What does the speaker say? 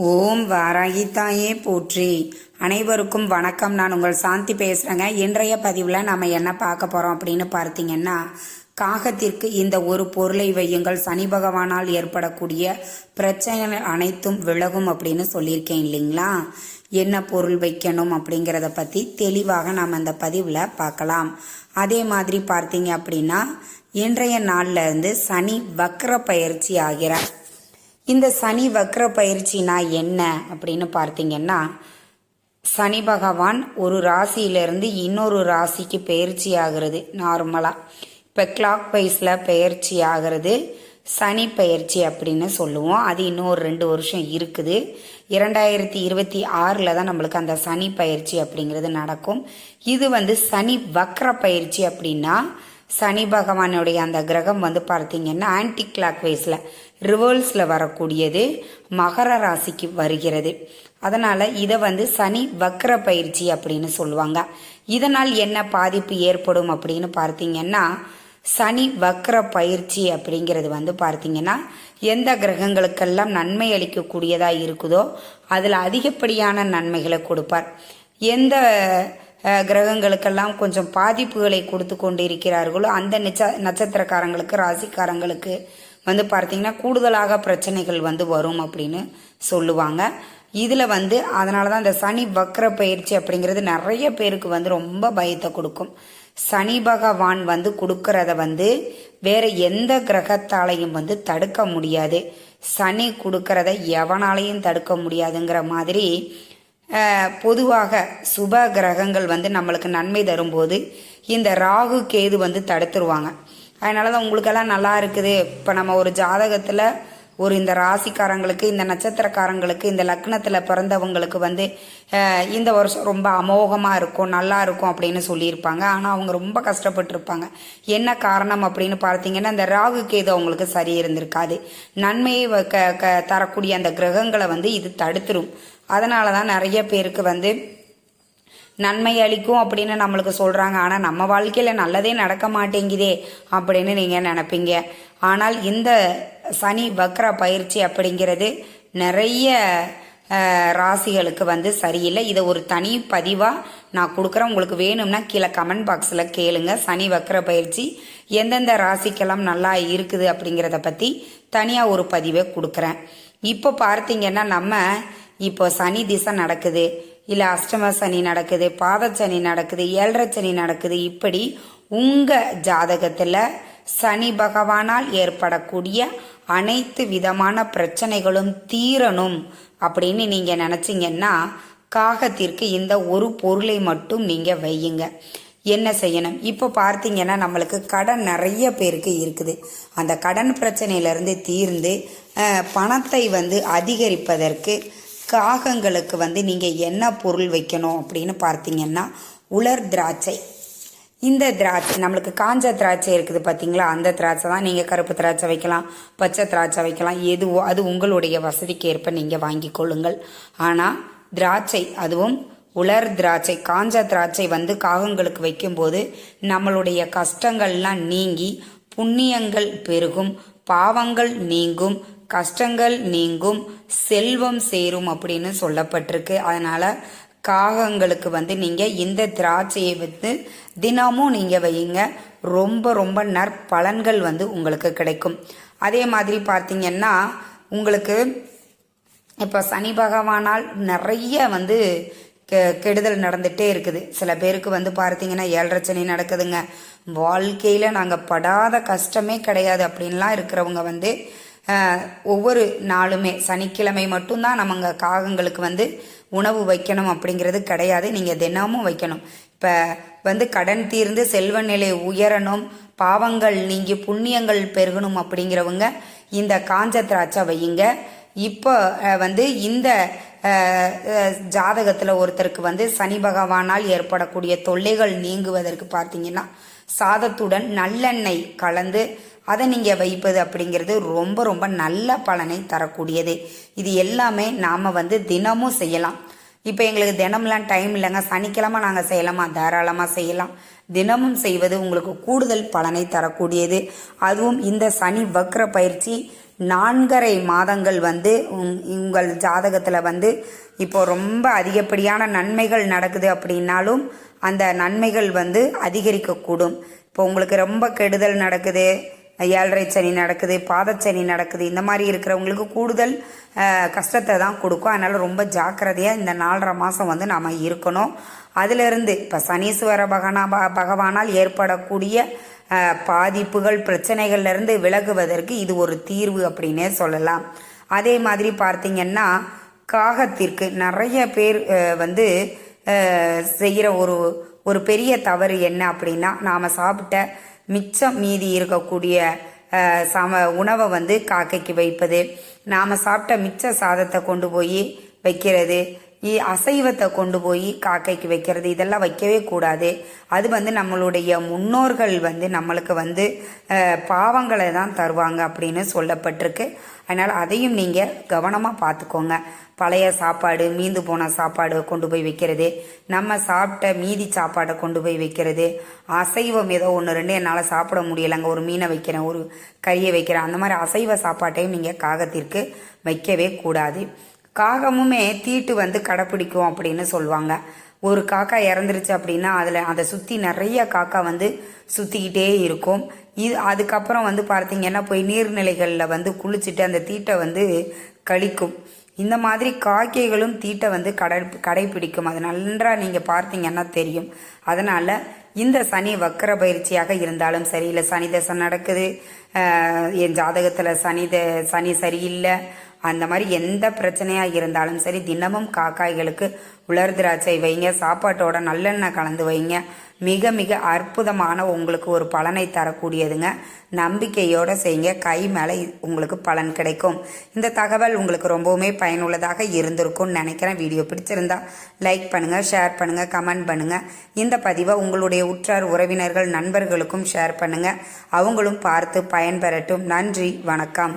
ஓம் வாராகி தாயே போற்றி. அனைவருக்கும் வணக்கம். நான் உங்கள் சாந்தி பேசுகிறேங்க. இன்றைய பதிவில் நம்ம என்ன பார்க்க போகிறோம் அப்படின்னு பார்த்தீங்கன்னா, காகத்திற்கு இந்த ஒரு பொருளை வையுங்கள், சனி பகவானால் ஏற்படக்கூடிய பிரச்சனைகள் அனைத்தும் விலகும் அப்படின்னு சொல்லியிருக்கேன் இல்லைங்களா? என்ன பொருள் வைக்கணும் அப்படிங்கிறத பற்றி தெளிவாக நாம் அந்த பதிவில் பார்க்கலாம். அதே மாதிரி பார்த்தீங்க அப்படின்னா, இன்றைய நாளில் இருந்து சனி வக்ர பயிற்சி ஆகிறார். இந்த சனி வக்ர பயிற்சினா என்ன அப்படின்னு பார்த்தீங்கன்னா, சனி பகவான் ஒரு ராசியிலிருந்து இன்னொரு ராசிக்கு பயிற்சி ஆகிறது. நார்மலாக இப்போ கிளாக் வைஸில் பயிற்சி ஆகிறது சனி பயிற்சி அப்படின்னு சொல்லுவோம். அது இன்னும் 2 வருஷம் இருக்குது. 2026 தான் நம்மளுக்கு அந்த சனி பயிற்சி அப்படிங்கிறது நடக்கும். இது சனி வக்ர பயிற்சி அப்படின்னா, சனி பகவானுடைய அந்த கிரகம் பார்த்தீங்கன்னா ஆன்டி கிளாக் வைஸில் ரிவர்ஸில் வரக்கூடியது, மகர ராசிக்கு வருகிறது. அதனால் இதை சனி வக்ர பயிற்சி அப்படின்னு சொல்லுவாங்க. இதனால் என்ன பாதிப்பு ஏற்படும் அப்படின்னு பார்த்தீங்கன்னா, சனி வக்ர பயிற்சி அப்படிங்கிறது பார்த்தீங்கன்னா, எந்த கிரகங்களுக்கெல்லாம் நன்மை அளிக்கக்கூடியதாக இருக்குதோ அதில் அதிகப்படியான நன்மைகளை கொடுப்பார். எந்த கிரகங்களுக்கெல்லாம் கொஞ்சம் பாதிப்புகளை கொடுத்து கொண்டு இருக்கிறார்களோ அந்த நட்சத்திரக்காரங்களுக்கு, ராசிக்காரங்களுக்கு பார்த்தீங்கன்னா கூடுதலாக பிரச்சனைகள் வரும் அப்படின்னு சொல்லுவாங்க. இதில் அதனால தான் இந்த சனி வக்ர பயிற்சி அப்படிங்கிறது நிறைய பேருக்கு ரொம்ப பயத்தை கொடுக்கும். சனி பகவான் கொடுக்கறத வேற எந்த கிரகத்தாலையும் தடுக்க முடியாது. சனி கொடுக்கறத எவனாலையும் தடுக்க முடியாதுங்கிற மாதிரி பொதுவாக சுப கிரகங்கள் நம்மளுக்கு நன்மை தரும்போது இந்த ராகு கேது தடுத்துருவாங்க. அதனால தான் உங்களுக்கெல்லாம் நல்லா இருக்குது. இப்போ நம்ம ஒரு ஜாதகத்தில் இந்த ராசிக்காரங்களுக்கு, இந்த நட்சத்திரக்காரங்களுக்கு, இந்த லக்னத்தில் பிறந்தவங்களுக்கு இந்த வருஷம் ரொம்ப அமோகமாக இருக்கும், நல்லா இருக்கும் அப்படின்னு சொல்லியிருப்பாங்க. ஆனால் அவங்க ரொம்ப கஷ்டப்பட்டுருப்பாங்க. என்ன காரணம் அப்படின்னு பார்த்தீங்கன்னா, இந்த ராகு கேது அவங்களுக்கு சரி இருந்திருக்காது. நன்மையை தரக்கூடிய அந்த கிரகங்களை இது தடுத்துரும். அதனால தான் நிறைய பேருக்கு நன்மை அளிக்கும் அப்படின்னு நம்மளுக்கு சொல்கிறாங்க. ஆனால் நம்ம வாழ்க்கையில் நல்லதே நடக்க மாட்டேங்குதே அப்படின்னு நீங்கள் நினைப்பீங்க. ஆனால் இந்த சனி வக்ர பயிற்சி அப்படிங்கிறது நிறைய ராசிகளுக்கு சரியில்லை. இதை ஒரு தனி பதிவாக நான் கொடுக்குறேன். உங்களுக்கு வேணும்னா கீழே கமெண்ட் பாக்ஸில் கேளுங்க. சனி வக்ர பயிற்சி எந்தெந்த ராசிக்கெல்லாம் நல்லா இருக்குது அப்படிங்கிறத பற்றி தனியாக ஒரு பதிவை கொடுக்குறேன். இப்போ பார்த்தீங்கன்னா, நம்ம இப்போ சனி திசை நடக்குது, இல்லை அஷ்டம சனி நடக்குது, பாதச்சனி நடக்குது, 7.5 சனி நடக்குது. இப்படி உங்கள் ஜாதகத்தில் சனி பகவானால் ஏற்படக்கூடிய அனைத்து விதமான பிரச்சனைகளும் தீரணும் அப்படின்னு நீங்கள் நினச்சிங்கன்னா, காகத்திற்கு இந்த ஒரு பொருளை மட்டும் நீங்கள் வையுங்க. என்ன செய்யணும்? இப்போ பார்த்தீங்கன்னா, நம்மளுக்கு கடன் நிறைய பேருக்கு இருக்குது. அந்த கடன் பிரச்சனையிலேருந்து தீர்ந்து பணத்தை அதிகரிப்பதற்கு காகங்களுக்கு நீங்கள் என்ன பொருள் வைக்கணும் அப்படின்னு பார்த்தீங்கன்னா, உலர் திராட்சை. இந்த திராட்சை நம்மளுக்கு காஞ்ச திராட்சை இருக்குது பார்த்தீங்களா, அந்த திராட்சை தான். நீங்கள் கருப்பு திராட்சை வைக்கலாம், பச்சை திராட்சை வைக்கலாம், எதுவோ அது உங்களுடைய வசதிக்கு ஏற்ப நீங்கள் வாங்கி கொள்ளுங்கள். ஆனால் திராட்சை, அதுவும் உலர் திராட்சை, காஞ்ச திராட்சை காகங்களுக்கு வைக்கும்போது நம்மளுடைய கஷ்டங்கள்லாம் நீங்கி புண்ணியங்கள் பெருகும், பாவங்கள் நீங்கும், கஷ்டங்கள் நீங்கும், செல்வம் சேரும் அப்படின்னு சொல்லப்பட்டிருக்கு. அதனால் காகங்களுக்கு நீங்கள் இந்த திராட்சையை தினமும் நீங்கள் வையுங்க. ரொம்ப ரொம்ப நற்பலன்கள் உங்களுக்கு கிடைக்கும். அதே மாதிரி பார்த்தீங்கன்னா, உங்களுக்கு இப்போ சனி பகவானால் நிறைய கெடுதல் நடந்துகிட்டே இருக்குது. சில பேருக்கு பார்த்தீங்கன்னா 7.5 சனி நடக்குதுங்க. வாழ்க்கையில் நாங்கள் படாத கஷ்டமே கிடையாது அப்படின்லாம் இருக்கிறவங்க ஒவ்வொரு நாளுமே சனிக்கிழமை மட்டும்தான் நம்ம காகங்களுக்கு உணவு வைக்கணும் அப்படிங்கிறது கிடையாது. நீங்கள் தினமும் வைக்கணும். இப்போ கடன் தீர்ந்து செல்வ நிலை உயரணும், பாவங்கள் நீங்கி புண்ணியங்கள் பெருகணும் அப்படிங்கிறவங்க இந்த காஞ்ச திராட்சை வையுங்க. இப்போ இந்த ஜாதகத்தில் ஒருத்தருக்கு சனி பகவானால் ஏற்படக்கூடிய தொல்லைகள் நீங்குவதற்கு பார்த்தீங்கன்னா, சாதத்துடன் நல்லெண்ணெய் கலந்து அதை நீங்கள் வைப்பது அப்படிங்கிறது ரொம்ப ரொம்ப நல்ல பலனை தரக்கூடியது. இது எல்லாமே நாம் தினமும் செய்யலாம். இப்போ எங்களுக்கு தினம்லாம் டைம் இல்லைங்க, சனிக்கிழமை நாங்கள் செய்யலாமா? தாராளமாக செய்யலாம். தினமும் செய்வது உங்களுக்கு கூடுதல் பலனை தரக்கூடியது. அதுவும் இந்த சனி வக்ர பயிற்சி 4.5 மாதங்கள் வந்து உங்கள் ஜாதகத்தில் வந்து இப்போ ரொம்ப அதிகப்படியான நன்மைகள் நடக்குது அப்படின்னாலும் அந்த நன்மைகள் வந்து அதிகரிக்கக்கூடும். இப்போ உங்களுக்கு ரொம்ப கெடுதல் நடக்குது, 7.5 சனி நடக்குது, பாதச்சனி நடக்குது, இந்த மாதிரி இருக்கிறவங்களுக்கு கூடுதல் கஷ்டத்தை தான் கொடுக்கும். அதனால் ரொம்ப ஜாக்கிரதையாக இந்த 4.5 மாதம் வந்து நாம் இருக்கணும். அதிலிருந்து இப்போ சனீஸ்வர பகவானால் ஏற்படக்கூடிய பாதிப்புகள் பிரச்சனைகள்லேருந்து விலகுவதற்கு இது ஒரு தீர்வு அப்படின்னே சொல்லலாம். அதே மாதிரி பார்த்திங்கன்னா காகத்திற்கு நிறைய பேர் வந்து செய்கிற ஒரு பெரிய தவறு என்ன அப்படின்னா, நாம் சாப்பிட்ட மிச்சம் மீதி இருக்கக்கூடிய உணவை வந்து காக்கைக்கு வைப்பது, நாம் சாப்பிட்ட மிச்ச சாதத்தை கொண்டு போய் வைக்கிறது, அசைவத்தை கொண்டு போய் காக்கைக்கு வைக்கிறது, இதெல்லாம் வைக்கவே கூடாது. அது வந்து நம்மளுடைய முன்னோர்கள் வந்து நம்மளுக்கு வந்து பாவங்களை தான் தருவாங்க அப்படின்னு சொல்லப்பட்டிருக்கு. அதனால் அதையும் நீங்கள் கவனமாக பார்த்துக்கோங்க. பழைய சாப்பாடு, மீந்து போன சாப்பாடு கொண்டு போய் வைக்கிறது, நம்ம சாப்பிட்ட மீதி சாப்பாடை கொண்டு போய் வைக்கிறது, அசைவம் ஏதோ 1-2 என்னால் சாப்பிட முடியலைங்க, ஒரு மீனை வைக்கிறேன், ஒரு கறியை வைக்கிறேன், அந்த மாதிரி அசைவ சாப்பாட்டையும் நீங்கள் காகத்திற்கு வைக்கவே கூடாது. காகமுமே தீட்டு வந்து கடைப்பிடிக்கும் அப்படின்னு சொல்லுவாங்க. ஒரு காக்கா இறந்துருச்சு அப்படின்னா அதை சுற்றி நிறைய காக்கா வந்து சுற்றிக்கிட்டே இருக்கும். அதுக்கப்புறம் வந்து பார்த்தீங்கன்னா போய் நீர்நிலைகளில் வந்து குளிச்சுட்டு அந்த தீட்டை வந்து கழிக்கும். இந்த மாதிரி காக்கைகளும் தீட்டை வந்து கடைப்பிடிக்கும். அது நன்றாக நீங்கள் பார்த்தீங்கன்னா தெரியும். அதனால் இந்த சனி வக்கர பயிற்சியாக இருந்தாலும் சரி, இல்லை சனி தசை நடக்குது, என் ஜாதகத்தில் சனி சரியில்லை, அந்த மாதிரி எந்த பிரச்சனையாக இருந்தாலும் சரி, தினமும் காக்காய்களுக்கு உலர் திராட்சை வைங்க, சாப்பாட்டோட நல்லெண்ணெய் கலந்து வைங்க. மிக மிக அற்புதமான உங்களுக்கு ஒரு பலனை தரக்கூடியதுங்க. நம்பிக்கையோடு செய்யுங்க, கை மேலே உங்களுக்கு பலன் கிடைக்கும். இந்த தகவல் உங்களுக்கு ரொம்பவுமே பயனுள்ளதாக இருந்திருக்கும்னு நினைக்கிறேன். வீடியோ பிடிச்சிருந்தா லைக் பண்ணுங்கள், ஷேர் பண்ணுங்கள், கமெண்ட் பண்ணுங்கள். இந்த பதிவை உங்களுடைய உற்றார் உறவினர்கள் நண்பர்களுக்கும் ஷேர் பண்ணுங்கள். அவங்களும் பார்த்து பயன்பெறட்டும். நன்றி, வணக்கம்.